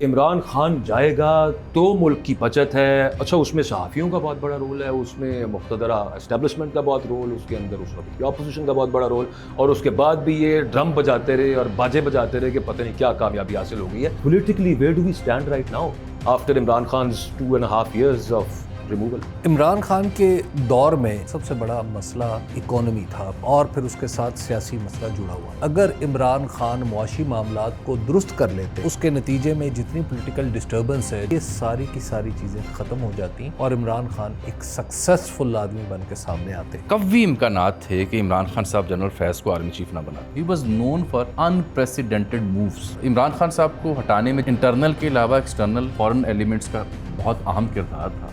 عمران خان جائے گا تو ملک کی بچت ہے. اچھا اس میں صحافیوں کا بہت بڑا رول ہے, اس میں مقتدرہ اسٹیبلشمنٹ کا بہت رول, اس کے اندر اس وقت کی اپوزیشن کا بہت بڑا رول, اور اس کے بعد بھی یہ ڈرم بجاتے رہے اور باجے بجاتے رہے کہ پتہ نہیں کیا کامیابی حاصل ہو گئی ہے. Politically where do we stand right now after Imran Khan's 2.5 years of removal? Imran Khan کے دور میں سب سے بڑا مسئلہ اکانومی تھا اور پھر اس کے ساتھ سیاسی مسئلہ جڑا ہوا. اگر عمران خان معاشی معاملات کو درست کر لیتے, اس کے نتیجے میں جتنی پولیٹیکل ڈسٹربنس ہے یہ ساری کی ساری چیزیں ختم ہو جاتی اور عمران خان ایک سکسیسفل آدمی بن کے سامنے آتے. قوی امکانات تھے کہ عمران خان صاحب جنرل فیض کو آرمی چیف نہ بنا. He was known for unprecedented moves. Imran Khan صاحب کو ہٹانے میں انٹرنل کے علاوہ ایکسٹرنل فورن ایلیمنٹس کا بہت اہم کردار تھا.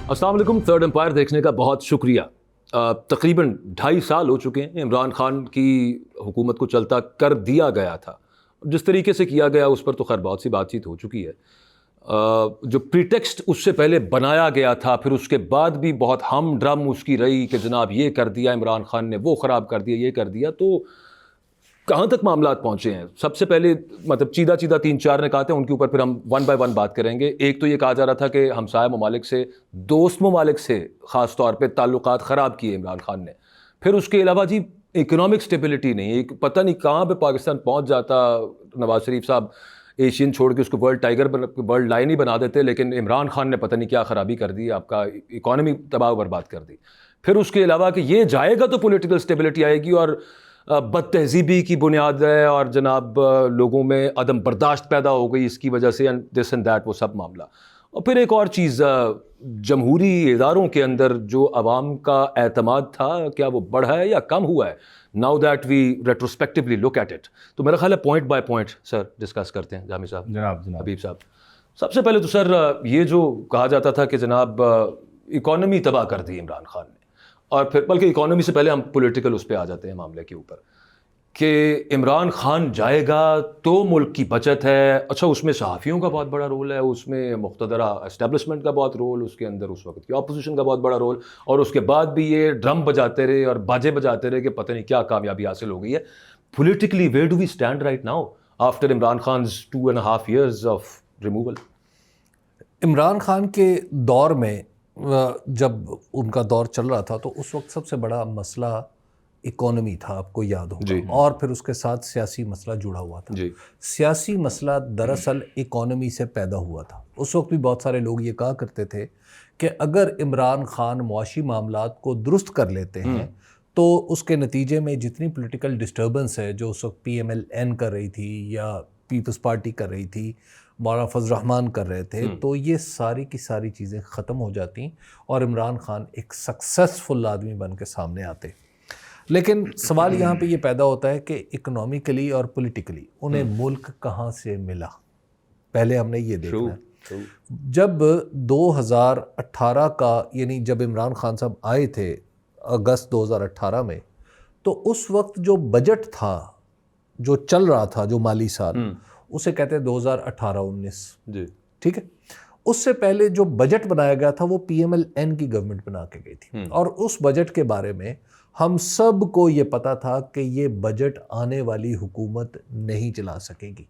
السلام علیکم. تھرڈ امپائر دیکھنے کا بہت شکریہ. تقریباً 2.5 سال ہو چکے ہیں عمران خان کی حکومت کو چلتا کر دیا گیا تھا. جس طریقے سے کیا گیا اس پر تو خیر بہت سی بات چیت ہو چکی ہے. جو پریٹیکسٹ اس سے پہلے بنایا گیا تھا, پھر اس کے بعد بھی بہت ہم ڈرم اس کی رہی کہ جناب یہ کر دیا عمران خان نے, وہ خراب کر دیا, یہ کر دیا, تو کہاں تک معاملات پہنچے ہیں؟ سب سے پہلے مطلب چیدہ 3-4 نکات ہیں, ان کے اوپر پھر ہم 1 by 1 بات کریں گے. ایک تو یہ کہا جا رہا تھا کہ ہمسایہ ممالک سے, دوست ممالک سے خاص طور پہ تعلقات خراب کیے عمران خان نے. پھر اس کے علاوہ جی اکنامک سٹیبلٹی نہیں, ایک پتہ نہیں کہاں پہ پاکستان پہنچ جاتا. نواز شریف صاحب ایشین چھوڑ کے اس کو ورلڈ ٹائگر ورلڈ لائن ہی بنا دیتے, لیکن عمران خان نے پتہ نہیں کیا خرابی کر دی, آپ کا اکانومی تباہ و برباد کر دی. پھر اس کے علاوہ کہ یہ جائے گا تو پولیٹیکل سٹیبلٹی آئے گی, اور بد تہذیبی کی بنیاد ہے, اور جناب لوگوں میں عدم برداشت پیدا ہو گئی اس کی وجہ سے, دس اینڈ دیٹ, وہ سب معاملہ. اور پھر ایک اور چیز, جمہوری اداروں کے اندر جو عوام کا اعتماد تھا, کیا وہ بڑھا ہے یا کم ہوا ہے؟ Now that we retrospectively look at it. تو میرا خیال ہے point by point sir discuss کرتے ہیں. جامی صاحب, جناب حبیب صاحب, سب سے پہلے تو سر یہ جو کہا جاتا تھا کہ جناب اکانومی تباہ کر دی عمران خان نے, اور پھر بلکہ اکانومی سے پہلے ہم پولیٹیکل اس پہ آ جاتے ہیں معاملے کے اوپر, کہ عمران خان جائے گا تو ملک کی بچت ہے. اچھا اس میں صحافیوں کا بہت بڑا رول ہے, اس میں مقتدرہ اسٹیبلشمنٹ کا بہت رول, اس کے اندر اس وقت کی اپوزیشن کا بہت بڑا رول, اور اس کے بعد بھی یہ ڈرم بجاتے رہے اور باجے بجاتے رہے کہ پتہ نہیں کیا کامیابی حاصل ہو گئی ہے. Politically where do we stand right now after Imran Khan's 2.5 years of removal? Imran Khan کے دور میں جب ان کا دور چل رہا تھا تو اس وقت سب سے بڑا مسئلہ اکانومی تھا, آپ کو یاد ہوگا, اور پھر اس کے ساتھ سیاسی مسئلہ جڑا ہوا تھا. سیاسی مسئلہ دراصل اکانومی سے پیدا ہوا تھا. اس وقت بھی بہت سارے لوگ یہ کہا کرتے تھے کہ اگر عمران خان معاشی معاملات کو درست کر لیتے ہیں تو اس کے نتیجے میں جتنی پولیٹیکل ڈسٹربنس ہے جو اس وقت PMLN کر رہی تھی یا پیپلز پارٹی کر رہی تھی, مولانا فضل الرحمان کر رہے تھے, تو یہ ساری کی ساری چیزیں ختم ہو جاتی اور عمران خان ایک سکسیسفل آدمی بن کے سامنے آتے. لیکن سوال یہاں پہ یہ پیدا ہوتا ہے کہ اکنامیکلی اور پولیٹیکلی انہیں ملک کہاں سے ملا. پہلے ہم نے یہ دیکھنا ہے, جب 2018 کا یعنی جب عمران خان صاحب آئے تھے اگست 2018 میں, تو اس وقت جو بجٹ تھا جو چل رہا تھا, جو مالی سال, اسے کہتے ہیں 2018-19. ٹھیک ہے, اس سے پہلے جو بجٹ بنایا گیا تھا وہ PMLN کی گورنمنٹ بنا کے گئی تھی, اور اس بجٹ کے بارے میں ہم سب کو یہ پتا تھا کہ یہ بجٹ آنے والی حکومت نہیں چلا سکے گی,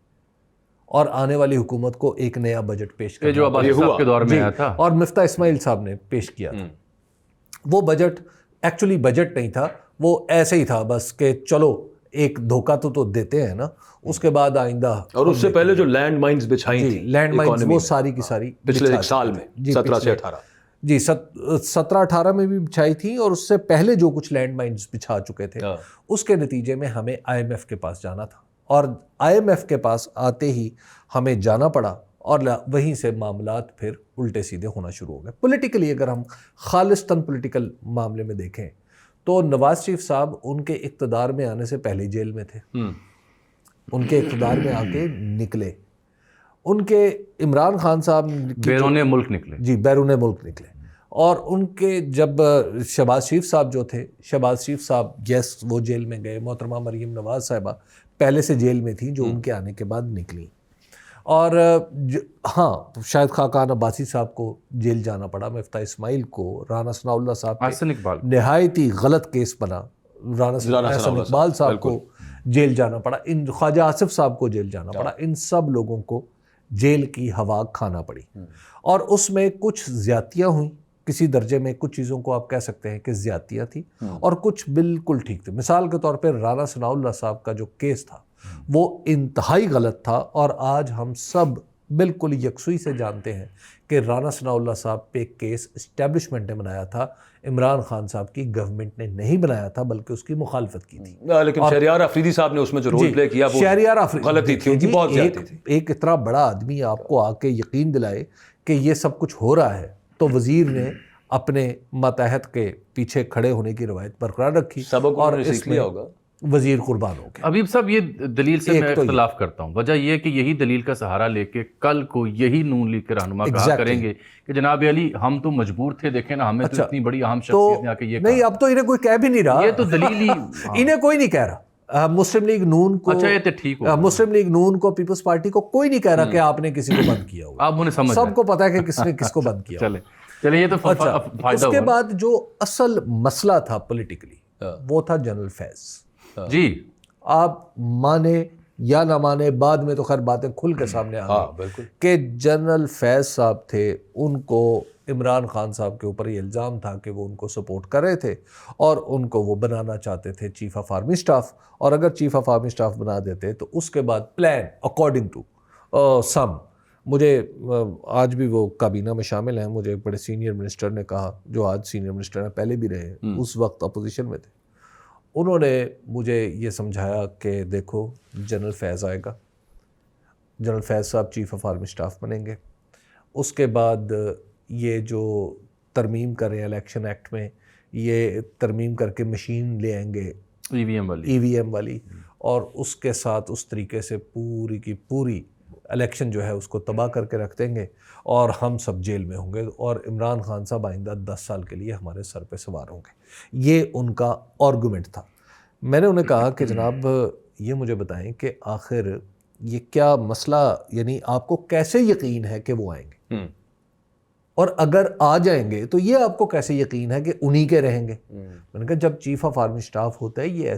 اور آنے والی حکومت کو ایک نیا بجٹ پیش کرنا جو عباسی صاحب کے دور میں آیا تھا, اور مفتاح اسماعیل صاحب نے پیش کیا تھا. وہ بجٹ ایکچولی بجٹ نہیں تھا, وہ ایسے ہی تھا بس کہ چلو ایک دھوکہ تو دیتے ہیں نا, اس کے بعد آئندہ. اور اس سے پہلے جو لینڈ مائنز بچھائی تھی, لینڈ مائنز وہ ساری کی ساری پچھلے ایک سال میں 17 سے 18, جی 17-18 میں بھی بچھائی تھی, اور اس سے پہلے جو کچھ لینڈ مائنز بچھا چکے تھے, اس کے نتیجے میں ہمیں IMF کے پاس جانا تھا, اور IMF کے پاس آتے ہی ہمیں جانا پڑا, اور وہیں سے معاملات پھر الٹے سیدھے ہونا شروع ہو گئے. پولیٹیکلی اگر ہم خالصتاً پولیٹیکل معاملے میں دیکھیں تو نواز شریف صاحب ان کے اقتدار میں آنے سے پہلے جیل میں تھے, ان کے اقتدار میں آ کے نکلے. ان کے عمران خان صاحب بیرون ملک نکلے, جی بیرون ملک نکلے, اور ان کے جب شہباز شریف صاحب جو تھے, شہباز شریف صاحب یس وہ جیل میں گئے, محترمہ مریم نواز صاحبہ پہلے سے جیل میں تھیں جو ان کے آنے کے بعد نکلی, اور ہاں شاہد خاقان عباسی صاحب کو جیل جانا پڑا, مفتاح اسماعیل کو, رانا ثناء اللہ صاحب احسن اقبال نہایت ہی غلط کیس بنا, رانا احسن اقبال صاحب کو جیل جانا پڑا, ان خواجہ آصف صاحب کو جیل جانا پڑا. ان سب لوگوں کو جیل کی ہوا کھانا پڑی، اور اس میں کچھ زیادتیاں ہوئیں، کسی درجے میں کچھ چیزوں کو آپ کہہ سکتے ہیں کہ زیادتیاں تھیں، اور کچھ بالکل ٹھیک تھے. مثال کے طور پہ رانا ثناء اللہ صاحب کا جو کیس تھا وہ انتہائی غلط تھا، اور آج ہم سب بالکل یکسوئی سے جانتے ہیں کہ رانا ثناء اللہ صاحب پہ کیس اسٹیبلشمنٹ نے بنایا تھا، عمران خان صاحب کی گورنمنٹ نے نہیں بنایا تھا، بلکہ اس کی مخالفت کی تھی. لیکن شہریار آفریدی صاحب نے اس میں جو رول پلے کیا وہ شہریار آفریدی غلطی تھی، ان کی بہت زیادتی تھی. ایک اتنا بڑا آدمی آپ کو آ کے یقین دلائے کہ یہ سب کچھ ہو رہا ہے، تو وزیر نے اپنے ماتحت کے پیچھے کھڑے ہونے کی روایت برقرار رکھی، سبق اور انہوں نے سیکھ لیا ہوگا. وزیر قربان ہو گیا. حبیب صاحب یہ دلیل سے میں اختلاف کرتا ہوں. وجہ یہ ہے کہ یہی دلیل کا سہارا لے کے کل کو یہی نون لیگ کے رہنما کہا کریں گے کہ جناب علی ہم تو مجبور تھے، دیکھیں نا ہمیں تو اتنی بڑی اہم شخصیت نے آ کے یہ نہیں، اب تو انہیں کوئی کہہ بھی نہیں رہا، یہ تو دلیل ہی انہیں کوئی نہیں کہہ رہا. مسلم لیگ نون کو، اچھا یہ تو ٹھیک ہو، مسلم لیگ نون کو، پیپلز پارٹی کو کوئی نہیں کہہ رہا کہ آپ نے کسی کو بند کیا ہوا. آپ انہیں سمجھ سب کو پتا ہے کہ کس نے کس کو بند کیا. چلے یہ تو فائدہ. اس کے بعد جو اصل مسئلہ تھا پولیٹیکلی وہ تھا جنرل فیض. جی آپ مانے یا نہ مانے، بعد میں تو خیر باتیں کھل کے سامنے آ گئی کہ جنرل فیض صاحب تھے، ان کو عمران خان صاحب کے اوپر یہ الزام تھا کہ وہ ان کو سپورٹ کر رہے تھے، اور ان کو وہ بنانا چاہتے تھے چیف آف آرمی سٹاف، اور اگر چیف آف آرمی سٹاف بنا دیتے تو اس کے بعد پلان اکارڈنگ ٹو سم، مجھے آج بھی وہ کابینہ میں شامل ہیں، مجھے ایک بڑے سینئر منسٹر نے کہا، جو آج سینئر منسٹر ہیں، پہلے بھی رہے، اس وقت اپوزیشن میں تھے، انہوں نے مجھے یہ سمجھایا کہ دیکھو جنرل فیض آئے گا، جنرل فیض صاحب چیف آف آرمی سٹاف بنیں گے، اس کے بعد یہ جو ترمیم کر رہے ہیں الیکشن ایکٹ میں، یہ ترمیم کر کے مشین لے آئیں گے ای وی ایم والی، اور اس کے ساتھ اس طریقے سے پوری کی پوری الیکشن جو ہے اس کو تباہ کر کے رکھ دیں گے، اور ہم سب جیل میں ہوں گے، اور عمران خان صاحب آئندہ 10 سال کے لیے ہمارے سر پہ سوار ہوں گے. یہ ان کا آرگومنٹ تھا. میں نے انہیں کہا کہ جناب یہ مجھے بتائیں کہ آخر یہ کیا مسئلہ، یعنی آپ کو کیسے یقین ہے کہ وہ آئیں گے، اور اگر آ جائیں گے تو یہ آپ کو کیسے یقین ہے کہ انہی کے رہیں گے. میں نے کہا جب چیف آف آرمی سٹاف ہوتا ہے یہ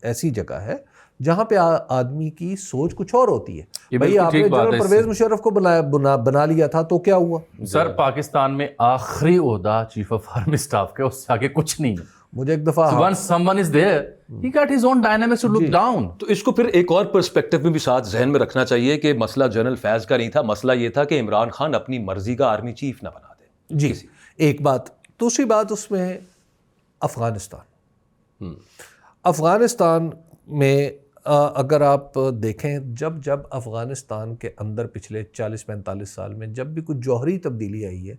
ایسی جگہ ہے جہاں پہ آدمی کی سوچ کچھ اور ہوتی ہے. بھائی آپ نے جنرل پرویز مشرف کو بنا لیا تھا تو کیا ہوا؟ سر پاکستان میں آخری عہدہ چیف آف آرمی سٹاف کا، اس سے آگے کچھ نہیں. مجھے ایک دفعہ once someone is there he got his own dynamics to look down. تو اس کو پھر ایک اور پرسپیکٹو میں بھی ساتھ ذہن میں رکھنا چاہیے کہ مسئلہ جنرل فیض کا نہیں تھا، مسئلہ یہ تھا کہ عمران خان اپنی مرضی کا آرمی چیف نہ بنا دے. جی ایک بات. دوسری بات اس میں افغانستان میں اگر آپ دیکھیں، جب افغانستان کے اندر پچھلے 40-45 سال میں جب بھی کچھ جوہری تبدیلی آئی ہے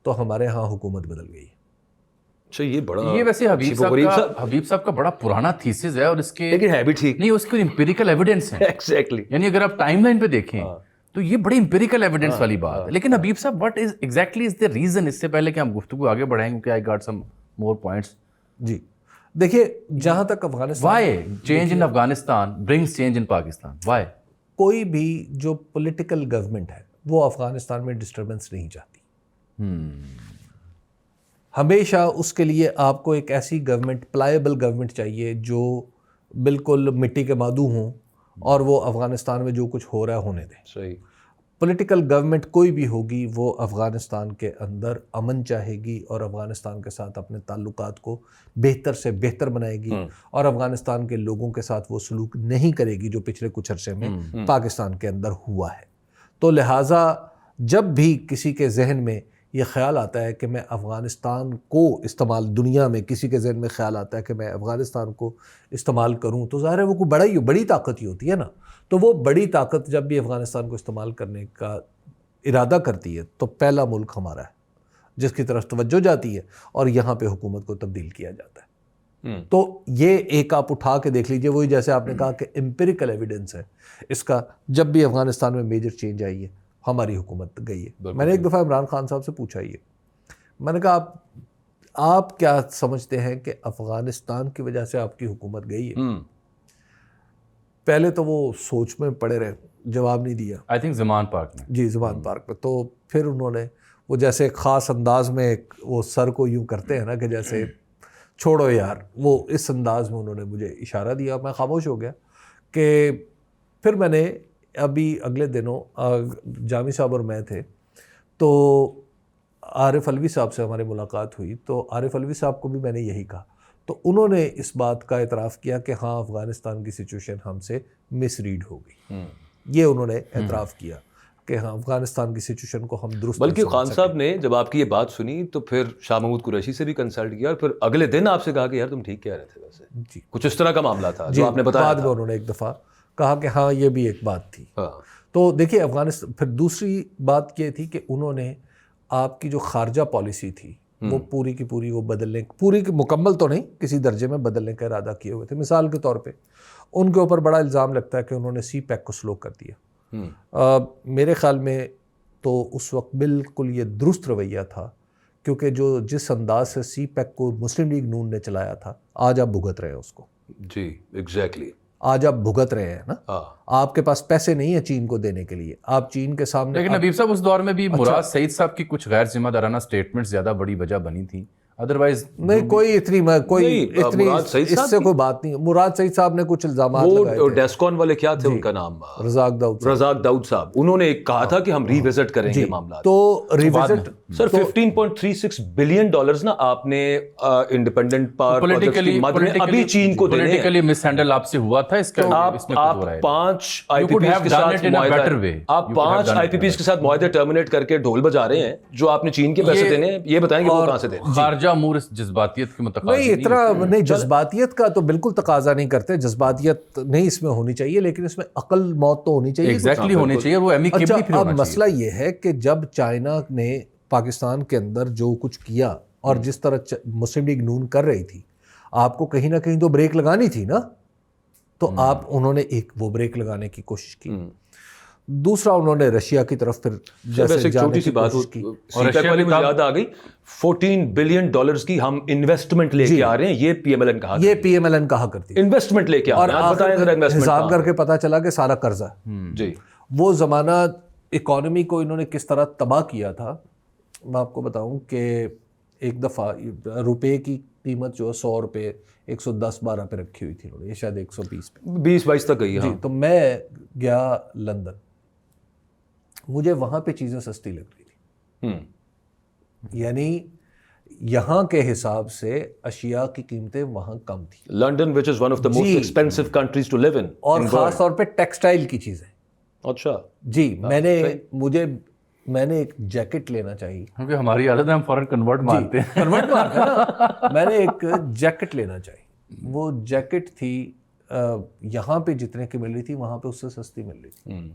تو ہمارے ہاں حکومت بدل گئی ہے. اچھا یہ ویسے حبیب صاحب کا بڑا پرانا تھیسس ہے، اور اس کے لیکن ہے بھی ٹھیک نہیں، اس کے امپیریکل ایویڈنس ہیں. ایگزیکٹلی، یعنی اگر آپ ٹائم لائن پہ دیکھیں تو یہ بڑی امپیریکل ایویڈنس والی بات ہے. لیکن Habib sahib what is exactly is the reason, اس سے پہلے کہ ہم گفتگو آگے بڑھائیں کیونکہ I got some more points. جی دیکھیے، جہاں تک Afghanistan, why change in Afghanistan brings change in Pakistan? Why کوئی بھی جو پولیٹیکل گورنمنٹ ہے وہ افغانستان میں ڈسٹربنس نہیں چاہتی. ہمیشہ اس کے لیے آپ کو ایک ایسی گورنمنٹ، پلائیبل گورنمنٹ چاہیے جو بالکل مٹی کے مادو ہوں، اور وہ افغانستان میں جو کچھ ہو رہا ہے ہونے دیں. صحیح. پولیٹیکل گورنمنٹ کوئی بھی ہوگی وہ افغانستان کے اندر امن چاہے گی، اور افغانستان کے ساتھ اپنے تعلقات کو بہتر سے بہتر بنائے گی، اور افغانستان کے لوگوں کے ساتھ وہ سلوک نہیں کرے گی جو پچھلے کچھ عرصے میں پاکستان کے اندر ہوا ہے. تو لہٰذا جب بھی کسی کے ذہن میں یہ خیال آتا ہے کہ میں افغانستان کو استعمال، دنیا میں کسی کے ذہن میں خیال آتا ہے کہ میں افغانستان کو استعمال کروں، تو ظاہر ہے وہ کوئی بڑی طاقت ہی ہوتی ہے نا. تو وہ بڑی طاقت جب بھی افغانستان کو استعمال کرنے کا ارادہ کرتی ہے تو پہلا ملک ہمارا ہے جس کی طرف توجہ جاتی ہے، اور یہاں پہ حکومت کو تبدیل کیا جاتا ہے. تو یہ ایک آپ اٹھا کے دیکھ لیجئے، وہی جیسے آپ نے کہا کہ امپیریکل ایویڈنس ہے اس کا. جب بھی افغانستان میں میجر چینج آئی ہے ہماری حکومت گئی ہے. میں نے ایک دفعہ عمران خان صاحب سے پوچھا، میں نے کہا آپ کیا سمجھتے ہیں کہ افغانستان کی وجہ سے آپ کی حکومت گئی ہے؟ پہلے تو وہ سوچ میں پڑے رہے، جواب نہیں دیا. آئی تھنک زمان پارک میں. جی زمان پارک میں. تو پھر انہوں نے وہ جیسے ایک خاص انداز میں وہ سر کو یوں کرتے ہیں نا کہ جیسے چھوڑو یار، وہ اس انداز میں انہوں نے مجھے اشارہ دیا. میں خاموش ہو گیا. کہ پھر میں نے ابھی اگلے دنوں جامی صاحب اور میں تھے تو عارف علوی صاحب سے ہماری ملاقات ہوئی, تو عارف علوی صاحب کو بھی میں نے یہی کہا, تو انہوں نے اس بات کا اعتراف کیا کہ ہاں افغانستان کی سچویشن ہم سے مس ریڈ ہو گئی. یہ انہوں نے اعتراف کیا کہ ہاں افغانستان کی سچویشن کو ہم درست. بلکہ خان صاحب نے جب آپ کی یہ بات سنی تو پھر شاہ محمود قریشی سے بھی کنسلٹ کیا اور پھر اگلے دن آپ سے کہا کہ یار تم ٹھیک کہہ رہے تھے ویسے. جی کچھ اس طرح کا معاملہ تھا جو آپ نے بتایا. بعد میں انہوں نے ایک دفعہ کہا کہ ہاں یہ بھی ایک بات تھی. تو دیکھیے افغانستان, پھر دوسری بات یہ تھی کہ انہوں نے آپ کی جو خارجہ پالیسی تھی وہ پوری کی پوری وہ بدلنے, پوری کی مکمل تو نہیں, کسی درجے میں بدلنے کا ارادہ کیے ہوئے تھے. مثال کے طور پہ ان کے اوپر بڑا الزام لگتا ہے کہ انہوں نے سی پیک کو سلو کر دیا. میرے خیال میں تو اس وقت بالکل یہ درست رویہ تھا, کیونکہ جس انداز سے سی پیک کو مسلم لیگ نون نے چلایا تھا, آج آپ بھگت رہے ہیں اس کو. جی ایگزیکٹلی, آج آپ بھگت رہے ہیں نا. آپ کے پاس پیسے نہیں ہیں چین کو دینے کے لیے, آپ چین کے سامنے. لیکن حبیب صاحب اس دور میں بھی مراد سعید صاحب کی کچھ غیر ذمہ دارانہ سٹیٹمنٹ زیادہ بڑی وجہ بنی تھی, ادروائز نہیں کوئی اتنی اس سے کوئی بات نہیں. مراد سعید صاحب نے کچھ الزامات لگائے وہ ڈیسکون والے کیا تھے ان کا نام, رزاق داؤد صاحب, انہوں نے کہا تھا کہ ہم ری وزٹ کریں گے معاملات. تو ری وزٹ سر 15.36 بلین ڈالرز نا آپ نے انڈیپینڈنٹ پاور پروجیکٹ کی مد میں ابھی چین کو دینے ہیں. پولیٹیکلی مس ہینڈل آپ سے ہوا تھا اس کا. آپ 5 آئی پی پیز کے ساتھ آپ 5 آئی پی پیز کے ساتھ معاہدے ٹرمینیٹ کر کے ڈھول بجا رہے ہیں, جو آپ نے چین کے پیسے دینے ہیں, یہ بتائیں کہ وہ کہاں سے دیں. خارجہ امور اس جذباتیت کے متقاضی نہیں, اتنا نہیں, جذباتیت کا تو بالکل تقاضا نہیں کرتے, جذباتیت نہیں اس میں ہونی چاہیے, لیکن اس میں عقل موت تو ہونی چاہیے. ایگزیکٹلی ہونی چاہیے, وہ ایمیکیبلی پھر ہونا چاہیے. اب مسئلہ یہ ہے کہ جب چائنا نے پاکستان کے اندر جو کچھ کیا اور جس طرح مسلم لیگ نون کر رہی تھی, آپ کو کہیں نہ کہیں تو بریک لگانی تھی نا, تو انہوں نے ایک وہ بریک لگانے کی کوشش کی. دوسرا انہوں نے رشیا کی طرف پھر جیسے چھوٹی سی بات کی, اور رشیا والی مجھے یاد آ گئی, 14 بلین ڈالرز کی ہم انویسٹمنٹ لے کے آ رہے ہیں, یہ پی ایم ایل این کہا, یہ پی ایم ایل این کہا کرتی ہے انویسٹمنٹ لے کے آ رہے ہیں. حساب کر کے پتا چلا کہ سارا قرضہ ہے. جی وہ زمانہ اکانومی کو انہوں نے کس طرح تباہ کیا تھا, میں آپ کو بتاؤں کہ ایک دفعہ روپے کی قیمت جو 100 روپے 110-12 پہ رکھی ہوئی تھی, یہ شاید 120 پہ 20-22 تک گئی. جی, تو میں گیا لندن, مجھے وہاں پہ چیزیں سستی لگ رہی تھی. یعنی یہاں کے حساب سے اشیاء کی قیمتیں وہاں کم تھی. London which is one of the most expensive countries to live in. اور خاص طور پہ ٹیکسٹائل کی چیزیں. اچھا جی, میں نے ایک جیکٹ لینا چاہیے, کیونکہ ہماری عادت ہے ہم فوراً کنورٹ مارتے ہیں. کنورٹ مارتے ہیں نا. میں نے ایک جیکٹ لینا چاہیے, وہ جیکٹ تھی یہاں پہ جتنے کی مل رہی تھی وہاں پہ اس سے سستی مل رہی تھی.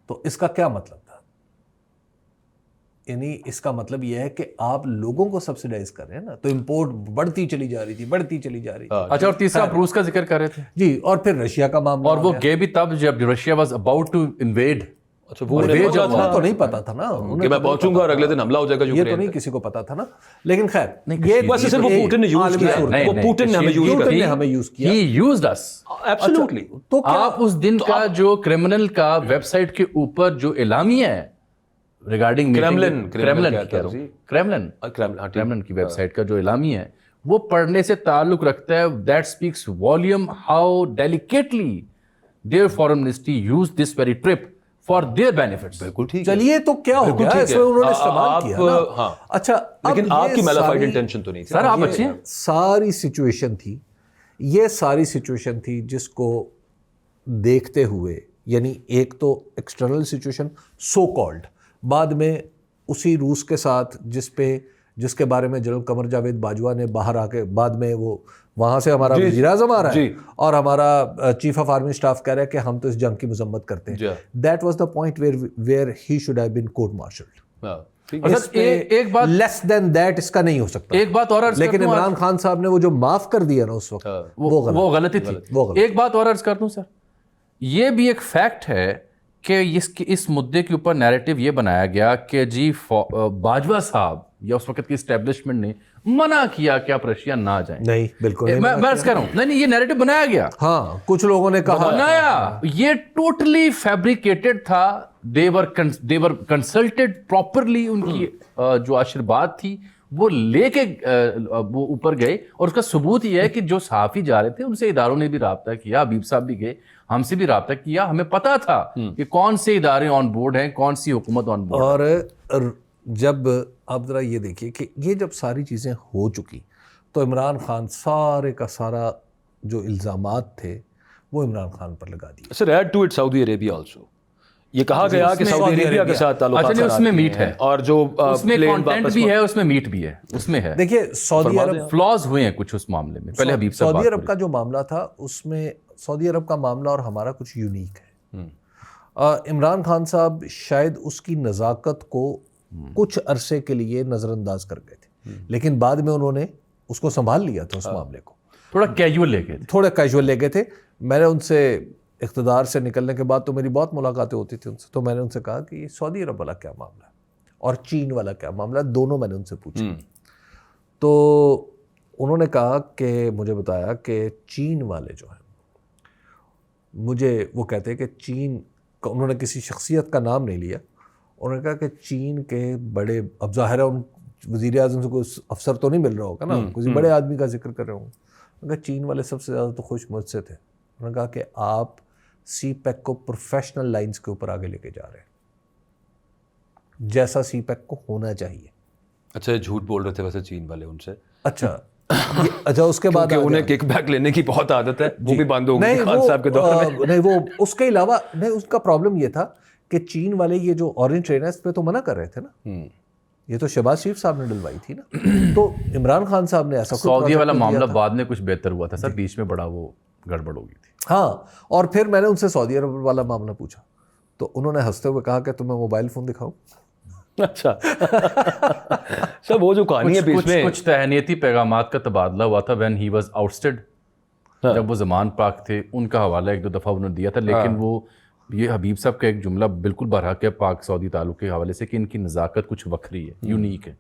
تو اس کا کیا مطلب تھا, یعنی اس کا مطلب یہ ہے کہ آپ لوگوں کو سبسیڈائز کر رہے ہیں نا, تو امپورٹ بڑھتی چلی جا رہی تھی. اچھا, اور تیسرا آپ روس کا ذکر کر رہے تھے. جی, اور پھر رشیا کا معاملہ, اور وہ گئے بھی تب جب Russia was about to invade. اچھا, وہ تو نہیں پتا تھا نا کہ میں پہنچوں گا اور اگلے دن حملہ ہو جائے گا, یہ تو نہیں کسی کو پتا تھا نا. لیکن خیر, یہ ویسے صرف پوٹن نے یوز کیا, وہ پوٹن نے ہمیں یوز کیا. He used us. Absolutely. تو آپ اس دن کا جو کرمنل کا ویب سائٹ کے اوپر جو اعلامیہ ہے ریگارڈنگ کریملن کی ویب سائٹ کا جو اعلامیہ ہے, وہ پڑھنے سے تعلق رکھتا ہے. That speaks volume how delicately their foreign ministry use this very trip for their benefits. بالکل ٹھیک. چلیے, تو کیا ہو گیا اس میں انہوں نے استعمال کیا نا. اچھا, لیکن آپ کی میلافائڈ انٹینشن تو نہیں تھی سر, آپ اچھے ہیں. ساری سچویشن تھی, یہ ساری سچویشن تھی جس کو دیکھتے ہوئے, یعنی ایک تو ایکسٹرنل سچویشن سو کالڈ, بعد میں اسی روس کے ساتھ جس کے بارے میں جنرل قمر جاوید باجوہ نے باہر آ کے بعد میں وہ وہاں سے ہمارا وزیر اعظم آ رہا ہے اور ہمارا چیف آف آرمی اسٹاف کہہ رہا ہے کہ ہم تو اس جنگ کی مذمت کرتے ہیں. That was the point where he should have been court martialled. ایک بات لیس دین دیٹ اس کا نہیں ہو سکتا. ایک بات اور, لیکن عمران خان صاحب نے وہ جو معاف کر دیا نا اس وقت, وہ غلطی تھی. ایک بات اور عرض کر دوں سر, یہ بھی ایک فیکٹ ہے کہ اس مدعے کے اوپر نیریٹو یہ بنایا گیا کہ جی باجوہ صاحب یا اس وقت کی اسٹیبلشمنٹ نے منع کیا کہ آپ رشیا نہ جائیں. نہیں, بالکل میں عرض کر رہا ہوں, نہیں یہ نیریٹو بنایا گیا. ہاں, کچھ لوگوں نے کہا بنایا, یہ ٹوٹلی فیبریکیٹڈ تھا. they were consulted properly. ان کی جو آشرواد تھی وہ لے کے وہ اوپر گئے, اور اس کا ثبوت یہ ہے کہ جو صحافی جا رہے تھے ان سے اداروں نے بھی رابطہ کیا, حبیب صاحب بھی گئے, ہم سے بھی رابطہ کیا, ہمیں پتا تھا کہ کون سے ادارے آن بورڈ ہیں, کون سی حکومت آن بورڈ. اور جب آپ ذرا یہ دیکھیے کہ یہ جب ساری چیزیں ہو چکی تو عمران خان سارے کا سارا جو الزامات تھے وہ عمران خان پر لگا دیے. Sir add to it Saudi Arabia also, یہ کہا گیا کہ سعودی عربیہ کے ساتھ تعلقات اس میں میٹ ہے, اور جو اس میں کانٹینٹ بھی ہے, اس میں میٹ بھی ہے, اس میں ہے. دیکھیے سعودی عرب فلاز ہوئے ہیں کچھ اس معاملے میں. پہلے حبیب صاحب سعودی عرب کا جو معاملہ تھا اس میں سعودی عرب کا معاملہ اور ہمارا کچھ یونیک ہے. عمران خان صاحب شاید اس کی نزاکت کو کچھ عرصے کے لیے نظر انداز کر گئے تھے, لیکن بعد میں انہوں نے اس کو سنبھال لیا تھا, اس معاملے کو تھوڑا کیجول لے گئے, تھوڑا کیجول لے گئے تھے. میں نے ان سے اقتدار سے نکلنے کے بعد تو میری بہت ملاقاتیں ہوتی تھیں ان سے, تو میں نے ان سے کہا کہ یہ سعودی عرب والا کیا معاملہ ہے اور چین والا کیا معاملہ ہے, دونوں میں نے ان سے پوچھا. تو انہوں نے کہا کہ مجھے بتایا کہ چین والے جو ہیں, مجھے وہ کہتے ہیں کہ چین, انہوں نے کسی شخصیت کا نام نہیں لیا, انہوں نے کہا کہ چین کے بڑے, اب ظاہر ہے ان وزیر اعظم سے کوئی افسر تو نہیں مل رہا ہوگا نا, کسی بڑے آدمی کا ذکر کر رہے ہوں. انہوں نے کہا چین والے سب سے زیادہ تو خوش مجھ سے تھے. انہوں نے کہا کہ آپ سی پیک کو پروفیشنل لائنز کے اوپر آگے لے کے جا رہے ہیں, جیسا سی پیک کو ہونا چاہیے. اچھا جھوٹ بول رہے تھے ویسے چین والے ان سے. اچھا اس کے بعد انہیں کک بیک لینے کی بہت عادت ہے, وہ بھی بند ہو گئی خان صاحب کے دور میں. نہیں, وہ اس کے علاوہ نہیں, اس کا پرابلم یہ تھا کہ چین والے یہ جو اورنج ٹرین ہے اس پہ تو منع کر رہے تھے نا, یہ تو شہباز شریف صاحب نے ڈلوائی تھی نا. تو عمران خان صاحب نے ایسا سعودی والا معاملہ بعد میں کچھ بہتر ہوا تھا سر, بیچ میں بڑا وہ گڑبڑ ہو گئی تھی. ہاں, اور پھر میں نے ان سے سعودی عرب والا معاملہ پوچھا تو انہوں نے ہنستے ہوئے کہا کہ تمہیں موبائل فون دکھاؤں. اچھا سب وہ جو کہانی ہے بیچ میں کچھ تہنیتی پیغامات کا تبادلہ ہوا تھا وین ہی واز آؤٹسٹڈ, جب وہ زمان پاک تھے ان کا حوالہ ایک دو دفعہ انہوں نے دیا تھا, لیکن وہ یہ حبیب صاحب کا ایک جملہ بالکل برحق ہے پاک سعودی تعلق کے حوالے سے کہ ان کی نزاکت کچھ وکری ہے, یونیک ہے.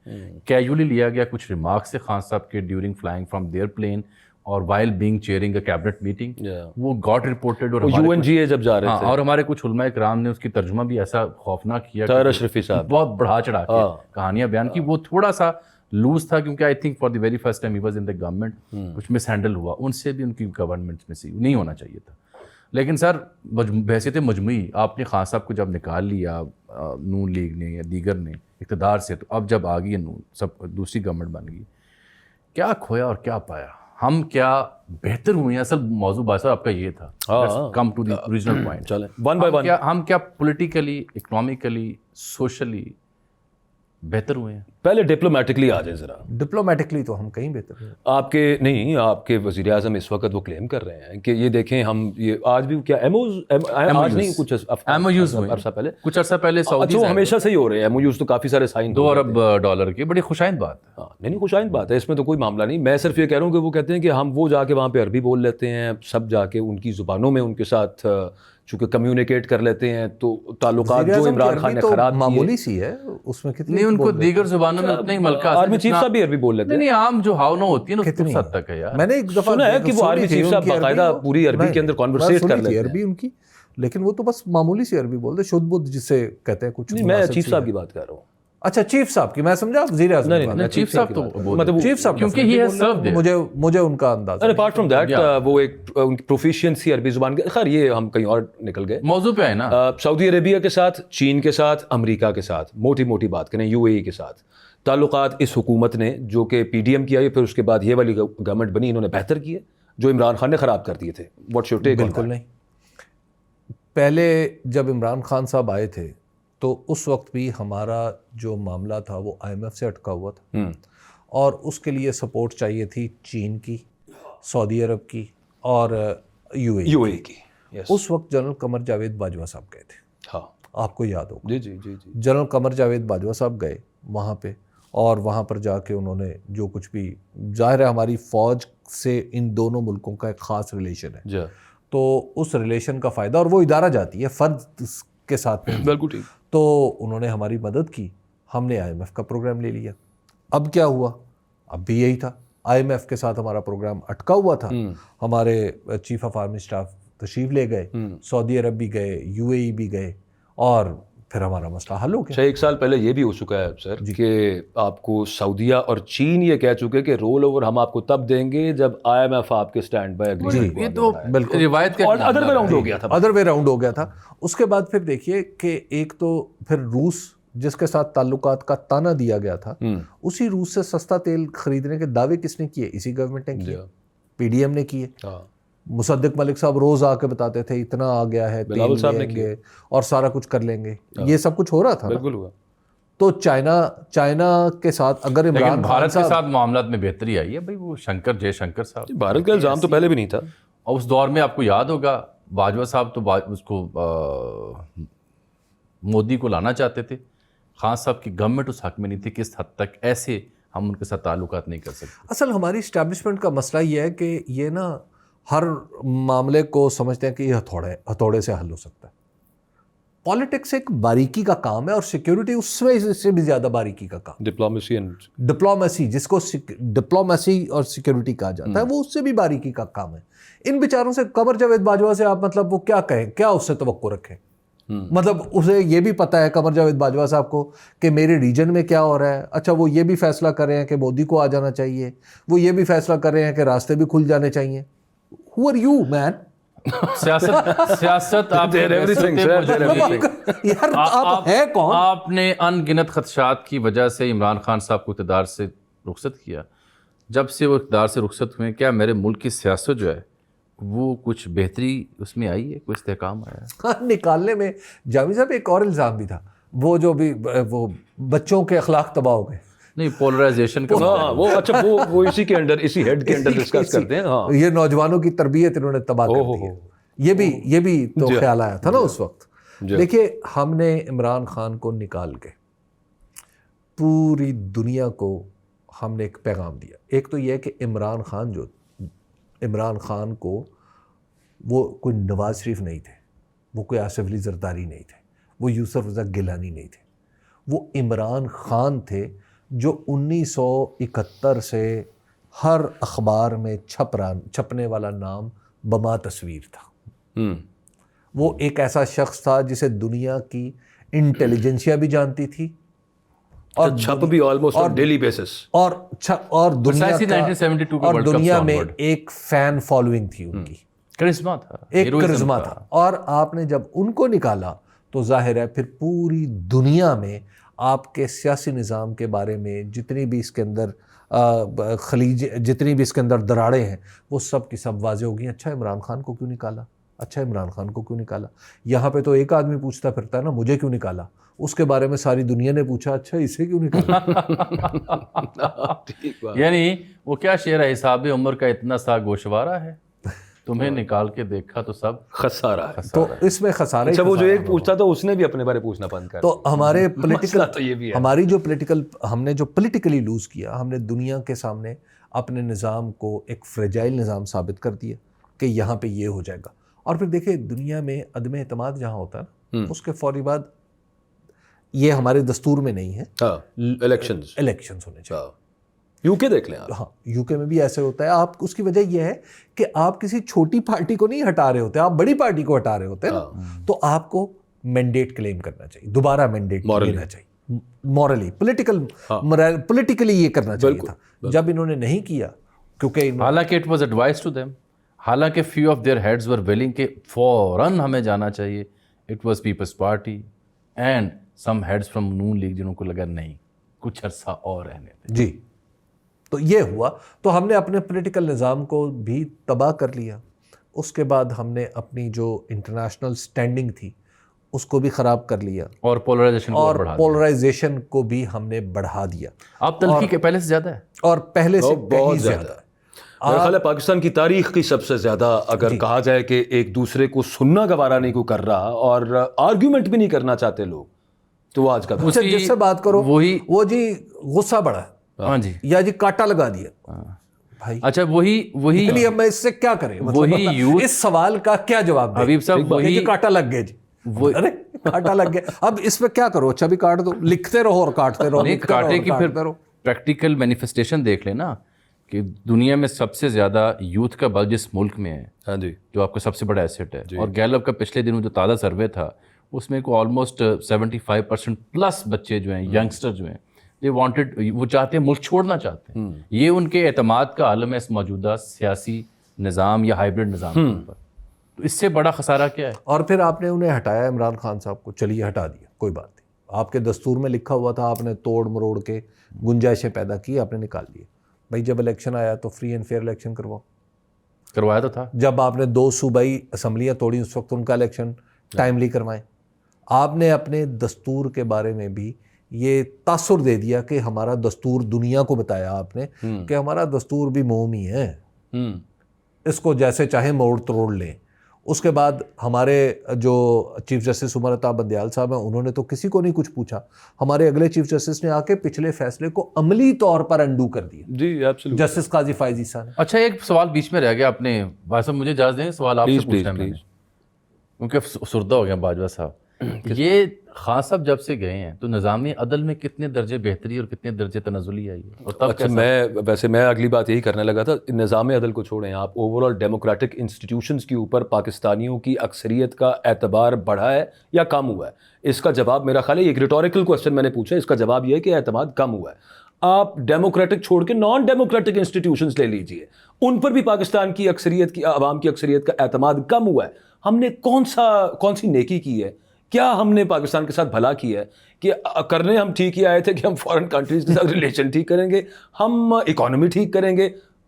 کیجولی لیا گیا کچھ ریمارکس سے خان صاحب کے during flying from their plane اور while being chairing a cabinet meeting, وہ گاٹ رپورٹڈ, اور UNGA جب جا رہے تھے, اور ہمارے کچھ علماء اکرام نے اس کی ترجمہ بھی ایسا خوفناک کیا, طاہر اشرفی صاحب بہت بڑھا چڑھا کے کہانیاں بیان کی. وہ تھوڑا سا لوز تھا کیونکہ I think for the very first time he was in the government, کچھ مس ہینڈل ہوا, ان سے بھی ان کی گورنمنٹ میں سے نہیں ہونا چاہیے تھا. لیکن سر بحیثیت مجموعی آپ نے خان صاحب کو جب نکال لیا نون لیگ نے یا دیگر نے اقتدار سے, تو اب جب آ گئی نون سب دوسری گورنمنٹ بن گئی, کیا کھویا اور کیا پایا, ہم کیا بہتر ہوئے ہیں؟ اصل موضوع باسا آپ کا یہ تھا, come to the original point. چلیں ون بائی ون, ہم کیا پولیٹیکلی, اکنامکلی, سوشلی بہتر ہوئے ہیں؟ پہلے ڈپلومیٹکلی آ جائیں ذرا. ڈپلومیٹکلی تو ہم کہیں بہتر ہیں. آپ کے نہیں, آپ کے وزیر اعظم اس وقت وہ کلیم کر رہے ہیں کہ یہ دیکھیں ہم یہ آج بھی کیا آج نہیں کچھ عرصہ پہلے, کچھ عرصہ پہلے اچھا وہ ہمیشہ سے ہی ہو رہے ہیں MOUs, تو کافی سارے سائن, $2 ارب کی بڑی خوشائند بات ہے. ہاں نہیں خوشائند بات ہے, اس میں تو کوئی معاملہ نہیں. میں صرف یہ کہہ رہا ہوں کہ وہ کہتے ہیں کہ ہم وہ جا کے وہاں پہ عربی بول لیتے ہیں, سب جا کے ان کی زبانوں میں ان کے ساتھ چونکہ کمیونیکیٹ کر لیتے ہیں, تو تعلقات جو عمران خان نے خراب کیے معمولی سی ہے, اس میں کتنی نہیں, ان کو دیگر زبانوں میں اتنا ہی ملکہ, آرمی چیف صاحب بھی عربی بول لیتے ہیں. نہیں عام جو ہاؤنو ہوتی ہے نا اس حد تک ہے یار. میں نے ایک دفعہ سنا ہے کہ وہ آرمی چیف صاحب باقاعدہ پوری عربی کے اندر کانورسیٹ کر لیتے ہیں عربی ان کی, لیکن وہ تو بس معمولی سی عربی بولتے, شدھ بدھ جسے کہتے ہیں کچھ. میں چیف صاحب کی بات کر رہا ہوں. اچھا چیف صاحب کی, میں سمجھا وزیر اعظم. نہیں چیف صاحب تو مطلب چیف صاحب کیونکہ یہ ہے سرو, مجھے ان کا انداز. اپارٹ فرام دیٹ وہ ایک ان کی پروفیشینسی عربی زبان کے, خیر یہ ہم کہیں اور نکل گئے موضوع پہ ہے نا. سعودی عربیہ کے ساتھ, چین کے ساتھ, امریکہ کے ساتھ, موٹی موٹی بات کریں UAE کے ساتھ تعلقات اس حکومت نے, جو کہ PDM کی آئی, پھر اس کے بعد یہ والی گورنمنٹ بنی, انہوں نے بہتر کیے جو عمران خان نے خراب کر دیے تھے. What's your take? بالکل نہیں. پہلے جب عمران خان صاحب آئے تھے تو اس وقت بھی ہمارا جو معاملہ تھا وہ IMF سے اٹکا ہوا تھا, اور اس کے لیے سپورٹ چاہیے تھی چین کی, سعودی عرب کی اور UAE کی. اس وقت جنرل قمر جاوید باجوہ صاحب گئے تھے. ہاں آپ کو یاد ہوگا. جی جی جی جی. جنرل قمر جاوید باجوہ صاحب گئے وہاں پہ, اور وہاں پر جا کے انہوں نے جو کچھ بھی, ظاہر ہے ہماری فوج سے ان دونوں ملکوں کا ایک خاص ریلیشن ہے, تو اس ریلیشن کا فائدہ, اور وہ ادارہ جاتی ہے فرد کے ساتھ. بالکل ٹھیک. تو انہوں نے ہماری مدد کی, ہم نے IMF کا پروگرام لے لیا. اب کیا ہوا, اب بھی یہی تھا, IMF کے ساتھ ہمارا پروگرام اٹکا ہوا تھا. ہمارے چیف آف آرمی اسٹاف تشریف لے گئے, سعودی عرب بھی گئے, UAE بھی گئے, اور پھر ہمارا مسئلہ حل ہو گیا. 1 سال پہلے یہ بھی ہو چکا ہے سر کہ آپ کو سعودیہ اور چین یہ کہہ چکے کہ رول اوور ہم آپ کو تب دیں گے جب IMF آپ کے اسٹینڈ بائی ایگریمنٹ. یہ تو بالکل روایت کا ادر وے راؤنڈ ہو گیا تھا. ادر وے راؤنڈ ہو گیا تھا. اس کے بعد پھر دیکھیے کہ ایک تو پھر روس جس کے ساتھ تعلقات کا تانا دیا گیا تھا, اسی روس سے سستا تیل خریدنے کے دعوے کس نے کیے؟ اسی گورنمنٹ نے کیے, PDM نے کیے. مصدق ملک صاحب روز آ کے بتاتے تھے اتنا آ گیا ہے, تیل لیں گے اور سارا کچھ کر لیں گے. یہ سب کچھ ہو رہا تھا. بالکل ہوا. تو چائنا کے ساتھ اگر عمران بھارت کے ساتھ معاملات میں بہتری آئی ہے بھائی. وہ جے شنکر صاحب, بھارت کا الزام تو پہلے بھی نہیں تھا. اور اس دور میں آپ کو یاد ہوگا باجوہ صاحب تو اس کو مودی کو لانا چاہتے تھے. خان صاحب کی گورنمنٹ اس حق میں نہیں تھی. کس حد تک ایسے ہم ان کے ساتھ تعلقات نہیں کر سکتے. اصل ہماری اسٹیبلشمنٹ کا مسئلہ یہ ہے کہ یہ نا ہر معاملے کو سمجھتے ہیں کہ یہ ہتھوڑے سے حل ہو سکتا ہے. پالیٹکس ایک باریکی کا کام ہے اور سیکیورٹی اس سے بھی زیادہ باریکی کا کام. ڈپلومیسی جس کو ڈپلومیسی اور سیکیورٹی کہا جاتا ہے وہ اس سے بھی باریکی کا کام ہے. ان بیچاروں سے قمر جاوید باجوہ سے آپ مطلب وہ کیا کہیں, کیا اس سے توقع رکھیں؟ مطلب اسے یہ بھی پتہ ہے قمر جاوید باجوہ صاحب کو کہ میرے ریجن میں کیا ہو رہا ہے. اچھا وہ یہ بھی فیصلہ کر رہے ہیں کہ مودی کو آ جانا چاہیے, وہ یہ بھی فیصلہ کر رہے ہیں کہ راستے بھی کھل جانے چاہیے. Who are you, man? سیاست آپ نے ان گنت خدشات کی وجہ سے عمران خان صاحب کو اقتدار سے رخصت کیا. جب سے وہ اقتدار سے رخصت ہوئے کیا میرے ملک کی سیاست جو ہے وہ کچھ بہتری اس میں آئی ہے, کوئی استحکام آیا ہے؟ نکالنے میں جامی صاحب ایک اور الزام بھی تھا, وہ جو بھی وہ بچوں کے اخلاق تباہ ہو گئے. نہیں پولرائزیشن کا وہ اچھا وہ اسی کے انڈر اسی ہیڈ کے انڈر ڈسکس کرتے ہیں. ہاں یہ نوجوانوں کی تربیت انہوں نے تباہ کر دی ہے. یہ بھی تو خیال آیا تھا نا اس وقت. دیکھیے ہم نے عمران خان کو نکال کے پوری دنیا کو ہم نے ایک پیغام دیا. ایک تو یہ ہے کہ عمران خان کو وہ کوئی نواز شریف نہیں تھے, وہ کوئی آصف علی زرداری نہیں تھے, وہ یوسف رضا گیلانی نہیں تھے. وہ عمران خان تھے جو 1971 سے ہر اخبار میں چھپنے والا نام بما تصویر تھا. وہ ایک ایسا شخص تھا جسے دنیا کی انٹیلیجنسیا بھی جانتی تھی اور چھپ بھی آلموسٹ آن ڈیلی بیسس, اور دنیا میں ایک فین فالوئنگ تھی, ان کی کرزما تھا, ایک کرزما تھا. اور آپ نے جب ان کو نکالا تو ظاہر ہے پھر پوری دنیا میں آپ کے سیاسی نظام کے بارے میں جتنی بھی اس کے اندر جتنی بھی اس کے اندر دراڑیں ہیں وہ سب کی سب واضح ہو گئی. اچھا عمران خان کو کیوں نکالا, اچھا عمران خان کو کیوں نکالا. یہاں پہ تو ایک آدمی پوچھتا پھرتا ہے نا مجھے کیوں نکالا, اس کے بارے میں ساری دنیا نے پوچھا اچھا اسے کیوں نکالا. یعنی وہ کیا شعر ہے, حساب عمر کا اتنا سا گوشوارہ ہے, تمہیں نکال کے دیکھا تو سب خسارہ ہے. تو اس میں خسارہ. اچھا وہ جو ایک پوچھتا تھا اس نے بھی اپنے بارے پوچھنا بند کر. تو ہمارے ہم نے جو پولیٹیکلی لوز کیا, ہم نے دنیا کے سامنے اپنے نظام کو ایک فریجائل نظام ثابت کر دیا کہ یہاں پہ یہ ہو جائے گا. اور پھر دیکھیں دنیا میں عدم اعتماد جہاں ہوتا ہے اس کے فوری بعد, یہ ہمارے دستور میں نہیں ہے, الیکشنز ہونے چاہیے. یو کے دیکھ لیں آپ. ہاں یو کے میں بھی ایسے ہوتا ہے. آپ اس کی وجہ یہ ہے کہ آپ کسی چھوٹی پارٹی کو نہیں ہٹا رہے ہوتے, آپ بڑی پارٹی کو ہٹا رہے ہوتے ہیں, تو آپ کو مینڈیٹ کلیم کرنا چاہیے, دوبارہ مینڈیٹ لینا چاہیے, مورلی پولیٹیکلی یہ کرنا چاہیے تھا. جب انہوں نے نہیں کیا, کیونکہ حالانکہ it was advise to them, حالانکہ few of their heads were willing کہ فوراً ہمیں جانا چاہیے. It was Peoples Party and some heads from Noon League جنہوں کو لگا نہیں کچھ عرصہ اور رہنے دیں. جی تو یہ ہوا. تو ہم نے اپنے پولیٹیکل نظام کو بھی تباہ کر لیا. اس کے بعد ہم نے اپنی جو انٹرنیشنل سٹینڈنگ تھی اس کو بھی خراب کر لیا, اور پولرائزیشن کو بھی ہم نے بڑھا دیا. اب تلخی کے پہلے سے زیادہ ہے, اور پہلے سے بہت زیادہ. میرا خیال ہے پاکستان کی تاریخ کی سب سے زیادہ اگر کہا جائے کہ ایک دوسرے کو سننا گوارا نہیں کو کر رہا اور آرگیومنٹ بھی نہیں کرنا چاہتے لوگ, تو وہ آج کا جس سے بات کرو وہ جی غصہ بڑھا ہے, ہاں جی, یا جی کاٹا لگا دیا بھائی. اچھا وہی اب میں اس سے کیا کریں, اس سوال کا کیا جواب دیں حبیب صاحب؟ وہی کاٹا لگ گیا جی, ارے کاٹا لگ گیا, اب اس پہ کیا کرو, اچھا بھی کاٹ دو, لکھتے رہو اور کاٹتے رہو. نہیں, کاٹے کی پھر پریکٹیکل مینیفیسٹیشن دیکھ لینا کہ دنیا میں سب سے زیادہ یوتھ کا بل جس ملک میں ہے, ہاں جی, جو آپ کا سب سے بڑا ایسٹ ہے, اور گیلپ کا پچھلے دنوں جو تازہ سروے تھا اس میں کو آلموسٹ 75% پلس بچے جو ہیں ینگسٹر جو ہیں دے وانٹڈ وہ چاہتے ہیں ملک چھوڑنا چاہتے ہیں. یہ ان کے اعتماد کا عالم ہے اس موجودہ سیاسی نظام یا ہائبرڈ نظام کے اوپر. تو اس سے بڑا خسارہ کیا ہے؟ اور پھر آپ نے انہیں ہٹایا عمران خان صاحب کو, چلیے ہٹا دیا, کوئی بات نہیں, آپ کے دستور میں لکھا ہوا تھا, آپ نے توڑ مروڑ کے گنجائشیں پیدا کی, آپ نے نکال دیے. بھائی جب الیکشن آیا تو فری اینڈ فیئر الیکشن کروایا تو تھا. جب آپ نے 2 صوبائی اسمبلیاں توڑی اس وقت ان کا الیکشن ٹائملی کروائیں. آپ نے اپنے دستور کے بارے میں بھی یہ تاثر دے دیا کہ ہمارا دستور, دنیا کو بتایا آپ نے کہ ہمارا دستور بھی مومی ہے, اس کو جیسے چاہیں موڑ توڑ لیں. اس کے بعد ہمارے جو چیف جسٹس عمر عطا بندیال صاحب ہیں انہوں نے تو کسی کو نہیں کچھ پوچھا, ہمارے اگلے چیف جسٹس نے آ کے پچھلے فیصلے کو عملی طور پر انڈو کر دیا. جی ایبسلیوٹلی. جسٹس قاضی فائز عیسیٰ نے. اچھا ایک سوال بیچ میں رہ گیا, آپ نے بھائی صاحب مجھے اجازت دیں سوال آپ سے پوچھنا ہے میں نے, کیونکہ سردہ ہو گیا باجوہ صاحب. یہ خان صاحب جب سے گئے ہیں تو نظام عدل میں کتنے درجے بہتری اور کتنے درجے تنزلی آئی ہے؟ اور تب اچھا میں اگلی بات یہی کرنے لگا تھا, نظام عدل کو چھوڑیں آپ, اوور آل ڈیموکریٹک انسٹیٹیوشنز کے اوپر پاکستانیوں کی اکثریت کا اعتبار بڑھا ہے یا کم ہوا ہے؟ اس کا جواب میرا خیال ہے, ایک ریٹوریکل کوسچن میں نے پوچھا, اس کا جواب یہ ہے کہ اعتماد کم ہوا ہے. آپ ڈیموکریٹک چھوڑ کے نان ڈیموکریٹک انسٹیٹیوشنز لے لیجئے, ان پر بھی پاکستان کی اکثریت کی, عوام کی اکثریت کا اعتماد کم ہوا ہے. ہم نے کون سی نیکی کی ہے, کیا ہم نے پاکستان کے ساتھ بھلا کیا ہے کہ کرنے ہم ٹھیک ہی آئے تھے کہ ہم فارن کنٹریز کے ساتھ ریلیشن ٹھیک کریں گے, ہم اکانومی ٹھیک کریں گے,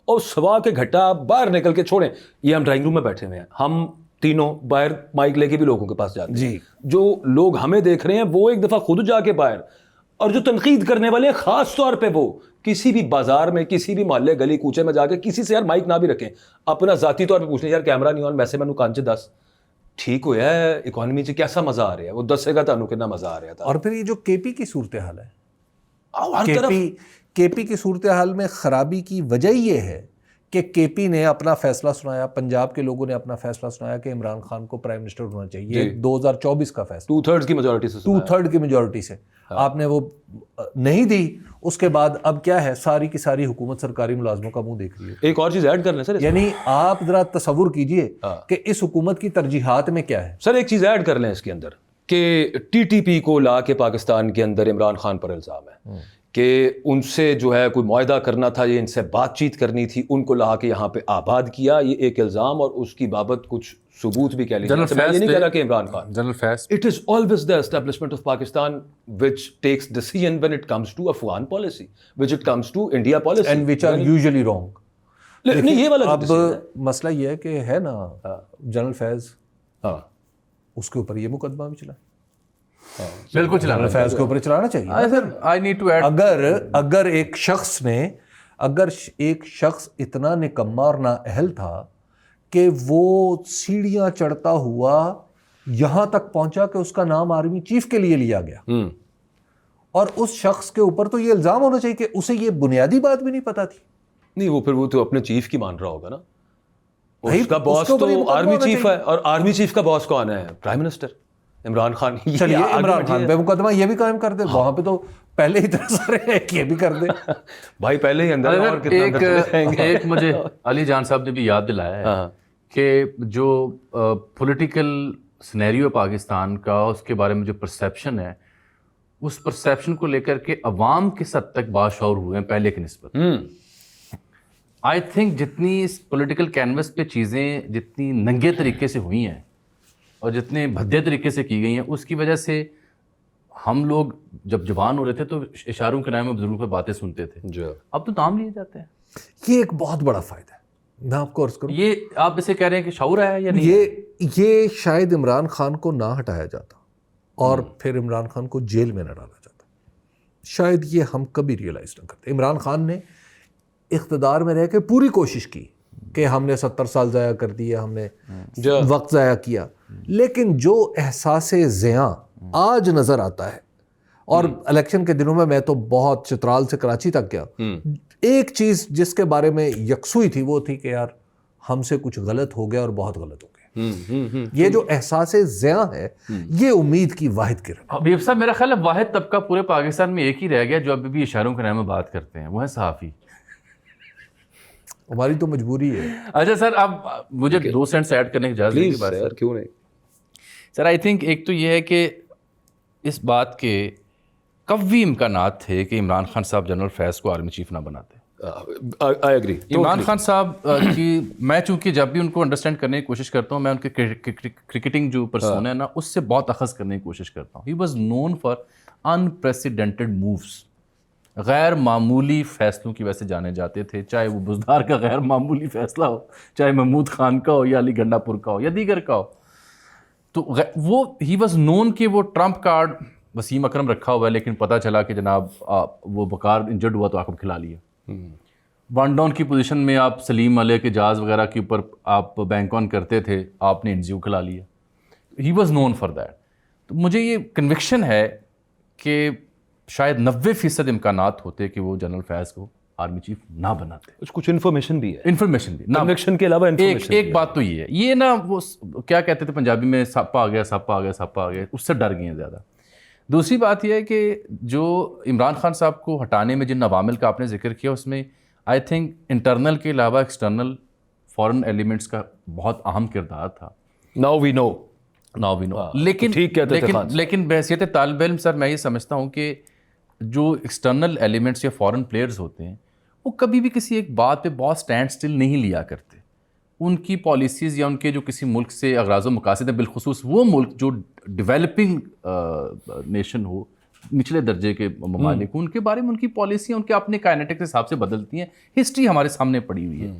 اور سوا کے گھٹا باہر نکل کے چھوڑیں. یہ ہم ڈرائنگ روم میں بیٹھے ہوئے ہیں, ہم تینوں باہر مائک لے کے بھی لوگوں کے پاس جاتے ہیں جی. جو لوگ ہمیں دیکھ رہے ہیں وہ ایک دفعہ خود جا کے باہر, اور جو تنقید کرنے والے خاص طور پہ وہ کسی بھی بازار میں, کسی بھی محلے گلی کوچے میں جا کے کسی سے یار مائک نہ بھی رکھیں, اپنا ذاتی طور پہ پوچھیں یار کیمرہ نہیں آن, ویسے میں کانچے 10 ٹھیک ہوا ہے, اکانومی سے کیسا مزہ آ رہا ہے, وہ دسے گا تھانوں کتنا مزہ آ رہا تھا. اور پھر یہ جو کے پی کی صورتحال ہے, کے پی کی صورتحال میں خرابی کی وجہ یہ ہے کہ کے پی نے اپنا فیصلہ سنایا, پنجاب کے لوگوں نے اپنا فیصلہ سنایا کہ عمران خان کو پرائم منسٹر ہونا چاہیے. یہ 2024 کا فیصلہ 2/3 کی میجورٹی سے, 2/3 کی میجورٹی سے آپ نے وہ نہیں دی. اس کے بعد اب کیا ہے, ساری کی ساری حکومت سرکاری ملازموں کا منہ دیکھ رہی ہے. ایک اور چیز ایڈ کر لیں سر, یعنی آپ ذرا تصور کیجئے کہ اس حکومت کی ترجیحات میں کیا ہے. سر ایک چیز ایڈ کر لیں اس کے اندر کہ ٹی ٹی پی کو لا کے پاکستان کے اندر عمران خان پر الزام ہے کہ ان سے جو ہے کوئی معاہدہ کرنا تھا, یہ ان سے بات چیت کرنی تھی, ان کو لا کے یہاں پہ آباد کیا. یہ ایک الزام, اور اس کی بابت کچھ ثبوت بھی کہہ لیجیے. میں یہ نہیں کہہ رہا کہ Imran Khan, general Faiz, it is always the establishment of Pakistan which takes decision when it comes to Afghan policy, which it comes to India policy, and which are usually wrong. نہیں یہ والا اب مسئلہ یہ ہے کہ ہے نا جنرل فیض, اس کے اوپر یہ مقدمہ بھی چلا, بالکل چلانا فیض کے اوپر چلانا چاہیے. I need to add, اگر ایک شخص اتنا نکما اور نااہل تھا کہ وہ سیڑھیاں چڑھتا ہوا یہاں تک پہنچا کہ اس کا نام آرمی چیف کے لیے لیا گیا, اور اس شخص کے اوپر تو یہ الزام ہونا چاہیے کہ اسے یہ بنیادی بات بھی نہیں پتا تھی. نہیں وہ پھر وہ تو اپنے چیف کی مان رہا ہوگا نا, اس کا باس تو آرمی چیف ہے, اور آرمی چیف کا باس کون ہے؟ Prime minister Imran Khan. چلیے عمران خان پہ مقدمہ یہ بھی قائم کر دے, وہاں پہ تو پہلے اتنے سارے ہیں کہ یہ بھی کر دے بھائی پہلے ہی اندر. ایک مجھے علی جان صاحب نے بھی یاد دلایا ہے کہ جو پولیٹیکل سینیریو پاکستان کا, اس کے بارے میں جو پرسیپشن ہے, اس پرسیپشن کو لے کر کے عوام کس حد تک باشعور ہوئے ہیں پہلے کی نسبت. آئی تھنک جتنی اس پولیٹیکل کینوس پہ چیزیں جتنی ننگے طریقے سے ہوئی ہیں اور جتنے بھدے طریقے سے کی گئی ہیں, اس کی وجہ سے ہم لوگ جب جوان ہو رہے تھے تو اشاروں کے نام میں بزرگوں پہ باتیں سنتے تھے, اب تو نام لیے جاتے ہیں. یہ ایک بہت بڑا فائدہ ہے, میں آپ کو عرض کروں, یہ آپ اسے کہہ رہے ہیں کہ شعور ہے یا نہیں؟ یہ شاید عمران خان کو نہ ہٹایا جاتا اور پھر عمران خان کو جیل میں نہ ڈالا جاتا, شاید یہ ہم کبھی ریئلائز نہ کرتے. عمران خان نے اقتدار میں رہ کے پوری کوشش کی کہ ہم نے 70 سال ضائع کر دیا, ہم نے وقت ضائع کیا, لیکن جو احساس زیاں آج نظر آتا ہے, اور الیکشن کے دنوں میں تو بہت چترال سے کراچی تک گیا, ایک چیز جس کے بارے میں یکسوئی تھی وہ تھی کہ یار ہم سے کچھ غلط ہو گیا اور بہت غلط ہو گیا. یہ جو احساس زیاں ہے یہ امید کی واحد کرن. حبیب صاحب میرا خیال ہے واحد طبقہ پورے پاکستان میں ایک ہی رہ گیا جو ابھی بھی اشاروں کے نام میں بات کرتے ہیں, وہ ہے صحافی. ہماری تو مجبوری ہے. اچھا سر, اب مجھے 2 سینٹس ایڈ کرنے کی اجازت ہے. کیوں نہیں سر آئی تھنک ایک تو یہ ہے کہ اس بات کے قوی امکانات تھے کہ عمران خان صاحب جنرل فیض کو آرمی چیف نہ بناتے. I agree. عمران خان صاحب کی میں چونکہ جب بھی ان کو انڈرسٹینڈ کرنے کی کوشش کرتا ہوں, میں ان کے کرکٹنگ جو پرسون ہے نا اس سے بہت اخذ کرنے کی کوشش کرتا ہوں. He was known for unprecedented moves, غیر معمولی فیصلوں کی وجہ سے جانے جاتے تھے, چاہے وہ بزدار کا غیر معمولی فیصلہ ہو, چاہے محمود خان کا ہو یا علی گنڈا پور کا ہو یا دیگر کا ہو. تو وہ ہی واز نون کہ وہ ٹرمپ کارڈ وسیم اکرم رکھا ہوا ہے, لیکن پتہ چلا کہ جناب وہ بکار انجرڈ ہوا تو آپ کو کھلا لیا. ون ڈاؤن کی پوزیشن میں آپ سلیم علیہ کے جہاز وغیرہ کے اوپر آپ بینک آن کرتے تھے, آپ نے انزیو کھلا لیا. He was known for that. تو مجھے یہ کنوکشن ہے کہ شاید 90% امکانات ہوتے کہ وہ جنرل فیض کو آرمی چیف نہ بناتے. کچھ انفارمیشن بھی ہے, انفارمیشن بھی کنوکشن کے علاوہ ایک بات تو یہ ہے, یہ نا وہ کیا کہتے تھے پنجابی میں, سپا آ گیا سپا آ گیا سپا آ گیا, اس سے ڈر گئے ہیں زیادہ. دوسری بات یہ ہے کہ جو عمران خان صاحب کو ہٹانے میں جن عوامل کا آپ نے ذکر کیا اس میں آئی تھنک انٹرنل کے علاوہ ایکسٹرنل فورن ایلیمنٹس کا بہت اہم کردار تھا. ناؤ وی نو. لیکن بحیثیت طالب علم سر میں یہ سمجھتا ہوں کہ جو ایکسٹرنل ایلیمنٹس یا فورن پلیئرز ہوتے ہیں وہ کبھی بھی کسی ایک بات پہ بہت اسٹینڈ اسٹل نہیں لیا کرتے. ان کی پالیسیز یا ان کے جو کسی ملک سے اغراض و مقاصد ہیں, بالخصوص وہ ملک جو ڈیولپنگ نیشن ہو, نچلے درجے کے ممالک, ان کے بارے میں ان کی پالیسیاں ان کے اپنے کائنیٹک کے حساب سے بدلتی ہیں. ہسٹری ہمارے سامنے پڑی ہوئی ہے.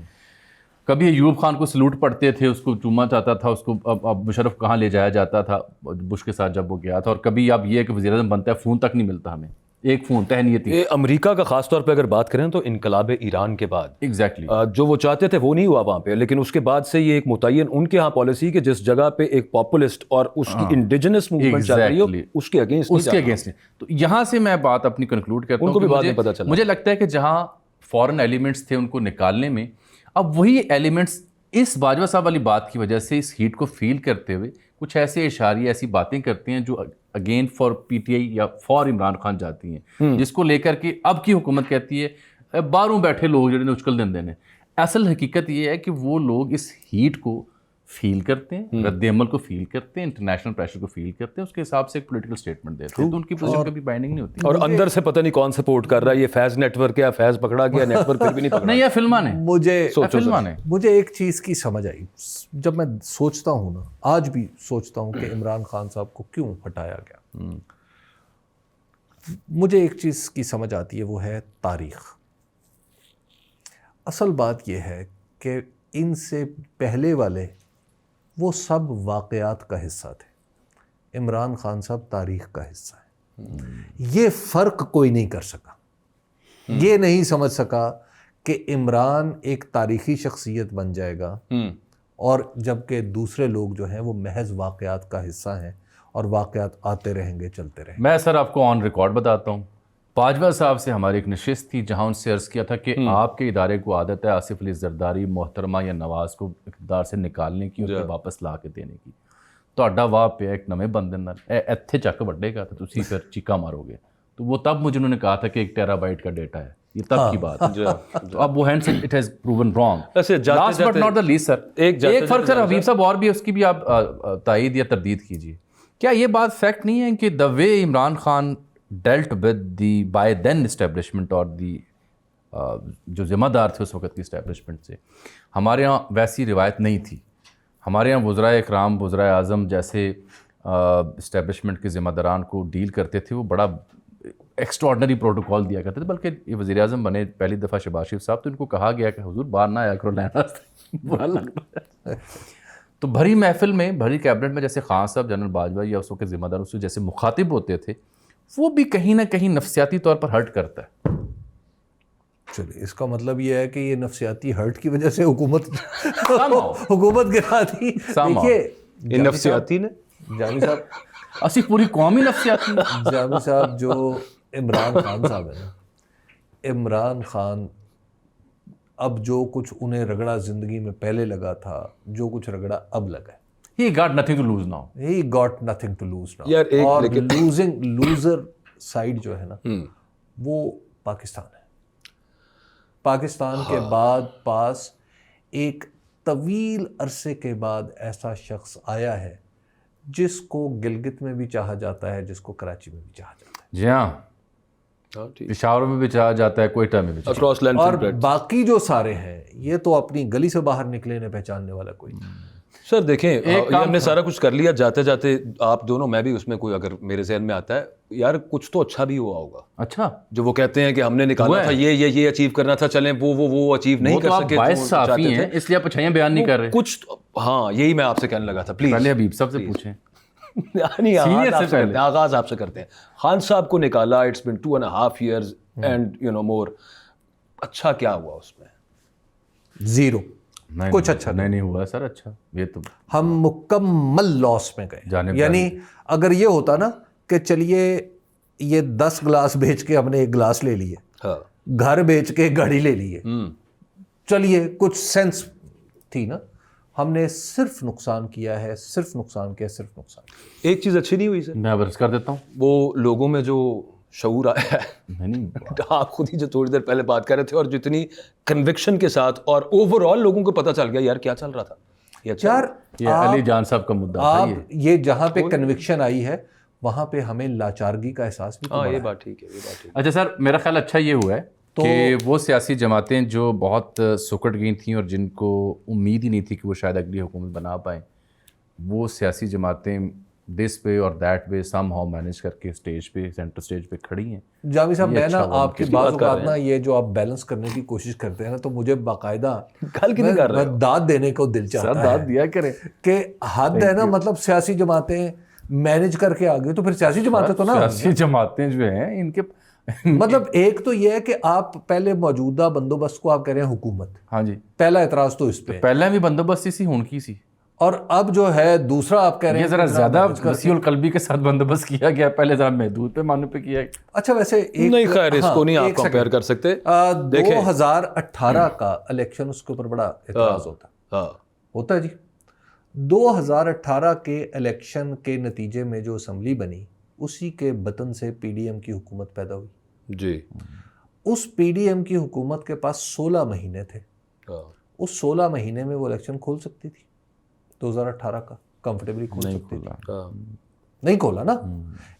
کبھی ایوب خان کو سلوٹ پڑھتے تھے, اس کو چوما چاہتا تھا, اس کو اب مشرف کہاں لے جایا جاتا تھا بش کے ساتھ جب وہ گیا تھا, اور کبھی اب یہ کہ وزیر اعظم بنتا ہے فون تک نہیں ملتا ہمیں, ایک فون تہنیتی. امریکہ کا خاص طور پہ اگر بات کریں تو انقلاب ایران کے بعد ایگزیکٹلی جو وہ چاہتے تھے وہ نہیں ہوا وہاں پہ, لیکن اس کے بعد سے یہ ایک متعین ان کے ہاں پالیسی کہ جس جگہ پہ ایک پاپولسٹ اور اس کی انڈیجنس موومنٹ چل رہی ہو اس کے اگینسٹ. تو یہاں سے میں بات اپنی کنکلوڈ کرتا ہوں. ان کو بھی بات نہیں پتہ چلا. مجھے لگتا ہے کہ جہاں فورن ایلیمنٹس تھے ان کو نکالنے میں, اب وہی ایلیمنٹس اس باجوہ صاحب والی بات کی وجہ سے اس ہیٹ کو فیل کرتے ہوئے کچھ ایسے اشاریے ایسی باتیں کرتے ہیں جو again for P T I یا فار عمران خان جاتی ہیں, جس کو لے کر کے اب کی حکومت کہتی ہے باہروں بیٹھے لوگ جنہوں نے اچکل دن دینے. اصل حقیقت یہ ہے کہ وہ لوگ اس ہیٹ کو فیل کرتے ہیں, رد عمل کو فیل کرتے ہیں, انٹرنیشنل پریشر کو فیل کرتے ہیں, اس کے حساب سے ایک پولیٹیکل اسٹیٹمنٹ دیتے ہیں, تو ان کی پوزیشن کبھی بائنڈنگ نہیں ہوتی. اور اندر سے پتہ نہیں کون سپورٹ کر رہا ہے, یہ فیض نیٹ ورک ہے, فیض پکڑا گیا, نیٹ ورک پھر بھی نہیں پکڑا. نہیں, یہ فلماں نے مجھے ایک چیز کی سمجھ آئی جب میں سوچتا ہوں نا, آج بھی سوچتا ہوں کہ عمران خان صاحب کو کیوں ہٹایا گیا. مجھے ایک چیز کی سمجھ آتی ہے, وہ ہے تاریخ. اصل بات یہ ہے کہ ان سے پہلے والے وہ سب واقعات کا حصہ تھے, عمران خان صاحب تاریخ کا حصہ ہے. یہ فرق کوئی نہیں کر سکا, یہ نہیں سمجھ سکا کہ عمران ایک تاریخی شخصیت بن جائے گا اور جبکہ دوسرے لوگ جو ہیں وہ محض واقعات کا حصہ ہیں اور واقعات آتے رہیں گے, چلتے رہیں گے. میں سر آپ کو آن ریکارڈ بتاتا ہوں, باجوہ صاحب سے ہماری ایک نشست تھی جہاں ان سے عرض کیا تھا کہ آپ کے ادارے کو عادت ہے آصف علی زرداری محترمہ یا نواز کو اقتدار سے نکالنے کی اور واپس لا کے دینے کی. ਤੁਹਾਡਾ ਵਾਹ ਪਿਆ ਇੱਕ ਨਵੇਂ ਬੰਦੇ ਨਾਲ, ਇੱਥੇ ਚੱਕ ਵੱਡੇਗਾ ਤਾਂ ਤੁਸੀਂ ਫਿਰ ਚੀਕਾ ਮਾਰੋਗੇ. تو وہ تب مجھے انہوں نے کہا تھا کہ 1 ٹیرا بائٹ کا ڈیٹا ہے, یہ تب کی بات ہے. تو اب وہ ہینڈ سے it has proven wrong. Last but not the least sir, ایک فرق سر حبیب صاحب اور بھی اس کی بھی آپ تائید یا تردید کیجیے. کیا یہ بات فیکٹ نہیں ہے کہ the way Imran Khan dealt with the by then establishment اور دی جو ذمہ دار تھے اس وقت کی اسٹیبلشمنٹ سے, ہمارے یہاں ویسی روایت نہیں تھی. ہمارے یہاں وزرائے اکرام, وزرائے اعظم جیسے اسٹیبلشمنٹ کے ذمہ داران کو ڈیل کرتے تھے, وہ بڑا ایکسٹراڈنری پروٹوکال دیا کرتے تھے. بلکہ یہ وزیر اعظم بنے پہلی دفعہ شہباز شریف صاحب, تو ان کو کہا گیا کہ حضور باہر نہ آیا کرو, لینا برا لگتا ہے. تو بھری محفل میں, بھری کیبنٹ میں جیسے خان صاحب, جنرل باجوہ یا اس وقت ذمہ دار اس سے جیسے مخاطب ہوتے تھے, وہ بھی کہیں نہ کہیں نفسیاتی طور پر ہرٹ کرتا ہے. چلیے, اس کا مطلب یہ ہے کہ یہ نفسیاتی ہرٹ کی وجہ سے حکومت گرا دی. دیکھیے نفسیاتی نے جامی صاحب, اسی پوری قوم ہی نفسیاتی. جامی صاحب جو عمران خان صاحب ہے نا, عمران خان اب جو کچھ انہیں رگڑا زندگی میں پہلے لگا تھا, جو کچھ رگڑا اب لگا ہے, He got nothing to lose now. He got nothing to lose now. اور لوزر سائڈ جو ہے نا وہ پاکستان ہے. پاکستان کے بعد پاس ایک طویل عرصے کے بعد ایسا شخص آیا ہے جس کو گلگت میں بھی چاہا جاتا ہے, جس کو کراچی میں بھی چاہا جاتا ہے. جی ہاں, پشاور میں بھی چاہا جاتا ہے, کوئٹہ میں بھی چاہا اکراس لینڈ. اور باقی جو سارے ہیں یہ تو اپنی گلی سے باہر نکلے نے پہچاننے والا کوئی. سر دیکھیں, یہ ہم نے سارا کچھ کر لیا, جاتے جاتے آپ دونوں, میں بھی اس میں کوئی اگر میرے ذہن میں آتا ہے یار کچھ تو اچھا بھی ہوا ہوگا. اچھا, جو وہ کہتے ہیں کہ ہم نے نکالا تھا یہ اچیو کرنا تھا, چلیں وہ اچیو نہیں کر سکے, باعث صافی ہیں اس لیے آپ اچھائیاں بیان نہیں کر رہے کچھ. ہاں یہی میں آپ سے کہنے لگا تھا, پلیز پہلے حبیب صاحب سے پوچھیں. آغاز آپ سے کرتے ہیں. خان صاحب کو نکالا, it's been 2.5 years and you know more. اچھا کیا ہوا اس میں؟ زیرو. کچھ اچھا نہیں ہوا سر. اچھا, یہ تو ہم مکمل لاس میں گئے. یعنی اگر یہ ہوتا نا کہ چلیے یہ 10 گلاس بیچ کے ہم نے 1 گلاس لے لیے, گھر بیچ کے گاڑی لے لیے, چلیے کچھ سینس تھی نا, ہم نے صرف نقصان کیا ہے, صرف نقصان کیا, صرف نقصان. ایک چیز اچھی نہیں ہوئی سر, میں عرض کر دیتا ہوں, وہ لوگوں میں جو شعور آیا ہے, آپ خود ہی جو تھوڑی دیر پہلے بات کر رہے تھے, اور جتنی کنوکشن کے ساتھ, اور اوور آل لوگوں کو پتہ چل گیا یار کیا چل رہا تھا. یار یہ علی جان صاحب کا مدعا تھا. آپ یہ جہاں پہ کنوکشن آئی ہے وہاں پہ ہمیں لاچارگی کا احساس بھی. ہاں یہ بات ٹھیک ہے, یہ بات ٹھیک ہے. اچھا سر, میرا خیال اچھا یہ ہوا ہے کہ وہ سیاسی جماعتیں جو بہت سکڑ گئی تھیں اور جن کو امید ہی نہیں تھی کہ وہ شاید اگلی حکومت بنا پائیں, وہ سیاسی جماعتیں دس پہ اور دیٹ پہ سم ہاؤ مینیج کر کے اسٹیج پہ, سینٹر اسٹیج پہ کھڑی ہیں. جاوید صاحب, میں نا آپ کی بات اوقات نا یہ جو آپ بیلنس کرنے کی کوشش کرتے ہیں نا, تو مجھے باقاعدہ داد دینے کو دل چاہتا ہے. داد دیا کریں کہ حد ہے نا, مطلب سیاسی جماعتیں مینیج کر کے آگے, تو پھر سیاسی جماعتیں تو نا, سیاسی جماعتیں جو ہیں ان کے مطلب ایک تو یہ ہے کہ آپ پہلے موجودہ بندوبست کو آپ کہہ رہے ہیں حکومت. ہاں جی, پہلا اعتراض تو اس پہ, پہلے بھی بندوبستی سی ہون کی سی, اور اب جو ہے دوسرا آپ کہہ رہے ہیں ذرا زیادہ وسیع القلبی کے ساتھ بندوبست کیا گیا, پہلے ذرا محدود پیمانے پہ کیا. اچھا ویسے نہیں, خیر اس کو نہیں آپ کمپیئر کر سکتے. 2018 کا الیکشن, اس کے اوپر بڑا اعتراض ہوتا ہے جی. 2018 کے الیکشن کے نتیجے میں جو اسمبلی بنی, اسی کے بطن سے پی ڈی ایم کی حکومت پیدا ہوئی. جی, اس پی ڈی ایم کی حکومت کے پاس 16 مہینے تھے. اس 16 مہینے میں وہ الیکشن کھول سکتی تھی 2018 کا, کمفرٹیبلی کھول سکتی تھی. نہیں کھولا نا.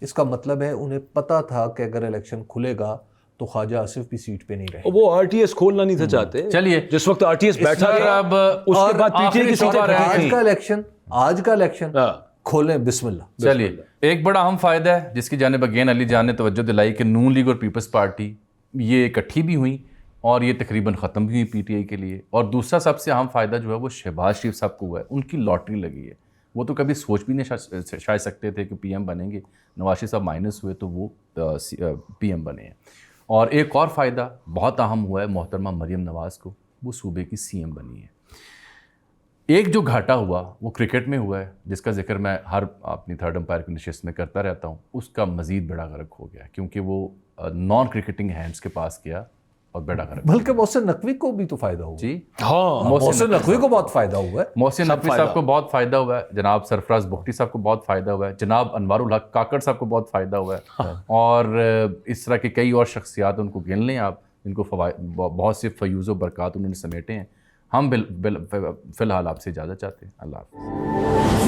اس کا مطلب ہے انہیں پتا تھا کہ اگر الیکشن کھلے گا تو خواجہ آصف بھی سیٹ پہ نہیں رہے. وہ آر ٹی ایس کھولنا نہیں تھا چاہتے. چلیے, جس وقت آر ٹی ایس بیٹھا تھا, اب اس کے بعد پی ٹی اے کی سیٹیں آج کا الیکشن کھولیں, بسم اللہ. چلیے, ایک بڑا اہم فائدہ ہے جس کی جانب اگین علی جان نے توجہ دلائی کہ نون لیگ اور پیپلز پارٹی یہ اکٹھی بھی ہوئیں اور یہ تقریباً ختم بھی ہوئی پی ٹی آئی کے لیے. اور دوسرا سب سے اہم فائدہ جو ہے وہ شہباز شریف صاحب کو ہوا ہے, ان کی لاٹری لگی ہے. وہ تو کبھی سوچ بھی نہیں شاید سکتے تھے کہ پی ایم بنیں گے. نواز شریف صاحب مائنس ہوئے تو وہ پی ایم بنے ہیں. اور ایک اور فائدہ بہت اہم ہوا ہے محترمہ مریم نواز کو, وہ صوبے کی سی ایم بنی ہے. ایک جو گھاٹا ہوا وہ کرکٹ میں ہوا ہے, جس کا ذکر میں ہر اپنی تھرڈ امپائر کی نشست میں کرتا رہتا ہوں. اس کا مزید بیڑا غرق ہو گیا کیونکہ وہ نان کرکٹنگ ہینڈز کے پاس گیا اور بیڑا غرق. بلکہ محسن نقوی کو بھی تو فائدہ ہوا. جی ہاں, محسن نقوی کو بہت فائدہ ہوا ہے. محسن نقوی صاحب کو بہت فائدہ ہوا ہے, جناب سرفراز بگٹی صاحب کو بہت فائدہ ہوا ہے, جناب انوار الحق کاکڑ صاحب کو بہت فائدہ ہوا ہے, اور اس طرح کے کئی اور شخصیات ان کو گن لیں آپ, جن کو بہت سے فیوز و برکات انہوں نے سمیٹے ہیں. ہم فی الحال آپ سے اجازت چاہتے ہیں. اللہ حافظ.